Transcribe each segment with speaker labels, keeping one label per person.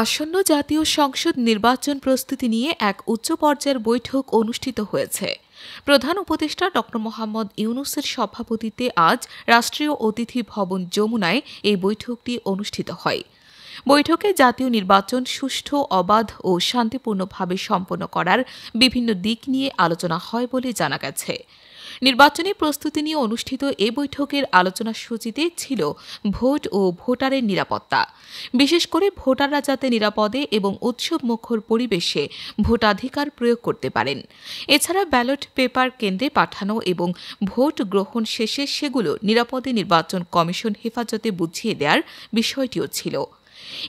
Speaker 1: আসন্ন জাতীয় সংসদ নির্বাচন প্রস্তুতি নিয়ে এক উচ্চ পর্যায়ের বৈঠক অনুষ্ঠিত হয়েছে। প্রধান উপদেষ্টা ড মোহাম্মদ ইউনূসের সভাপতিত্বে আজ রাষ্ট্রীয় অতিথি ভবন যমুনায় এই বৈঠকটি অনুষ্ঠিত হয়। বৈঠকে জাতীয় নির্বাচন সুষ্ঠু, অবাধ ও শান্তিপূর্ণভাবে সম্পন্ন করার বিভিন্ন দিক নিয়ে আলোচনা হয় বলে জানা গেছে। নির্বাচনী প্রস্তুতি নিয়ে অনুষ্ঠিত এ বৈঠকের আলোচনা সূচিতে ছিল ভোট ও ভোটারের নিরাপত্তা, বিশেষ করে ভোটাররা যাতে নিরাপদে এবং উৎসবমুখর পরিবেশে ভোটাধিকার প্রয়োগ করতে পারেন। এছাড়া ব্যালট পেপার কেন্দ্রে পাঠানো এবং ভোট গ্রহণ শেষে সেগুলো নিরাপদে নির্বাচন কমিশন হেফাজতে বুঝিয়ে দেওয়ার বিষয়টিও ছিল।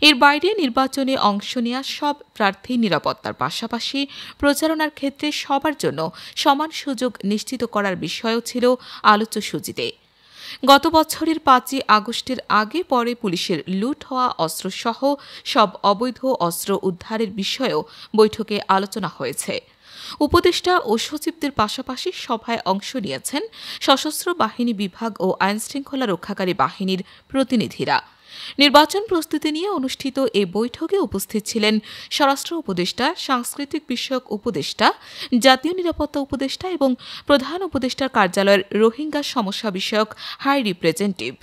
Speaker 1: এর বাইরে নির্বাচনে অংশ নেওয়া সব প্রার্থীর নিরাপত্তার পাশাপাশি প্রচারণার ক্ষেত্রে সবার জন্য সমান সুযোগ নিশ্চিত করার বিষয়ও ছিল আলোচ্যসূচিতে। গত বছরের ৫ই আগস্টের আগে পরে পুলিশের লুট হওয়া অস্ত্রসহ সব অবৈধ অস্ত্র উদ্ধারের বিষয়েও বৈঠকে আলোচনা হয়েছে। উপদেষ্টা ও সচিবদের পাশাপাশি সভায় অংশ নিয়েছেন সশস্ত্র বাহিনী বিভাগ ও আইনশৃঙ্খলা রক্ষাকারী বাহিনীর প্রতিনিধিরা। নির্বাচন প্রস্তুতি নিয়ে অনুষ্ঠিত এ বৈঠকে উপস্থিত ছিলেন স্বরাষ্ট্র উপদেষ্টা, সাংস্কৃতিক বিষয়ক উপদেষ্টা, জাতীয় নিরাপত্তা উপদেষ্টা এবং প্রধান উপদেষ্টার কার্যালয়ের রোহিঙ্গা সমস্যা বিষয়ক হাই রিপ্রেজেন্টেটিভ।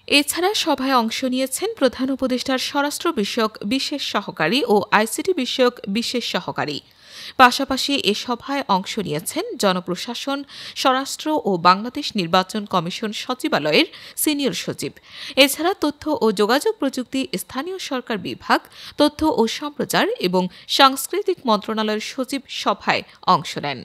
Speaker 1: এছাড়া সভায় অংশ নিয়েছেন প্রধান উপদেষ্টার স্বরাষ্ট্র বিষয়ক বিশেষ সহকারী ও আইসিটি বিষয়ক বিশেষ সহকারী। পাশাপাশি এ সভায় অংশ নিয়েছেন জনপ্রশাসন, স্বরাষ্ট্র ও বাংলাদেশ নির্বাচন কমিশন সচিবালয়ের সিনিয়র সচিব। এছাড়া তথ্য ও যোগাযোগ প্রযুক্তি, স্থানীয় সরকার বিভাগ, তথ্য ও সম্প্রচার এবং সাংস্কৃতিক মন্ত্রণালয়ের সচিব সভায় অংশ নেন।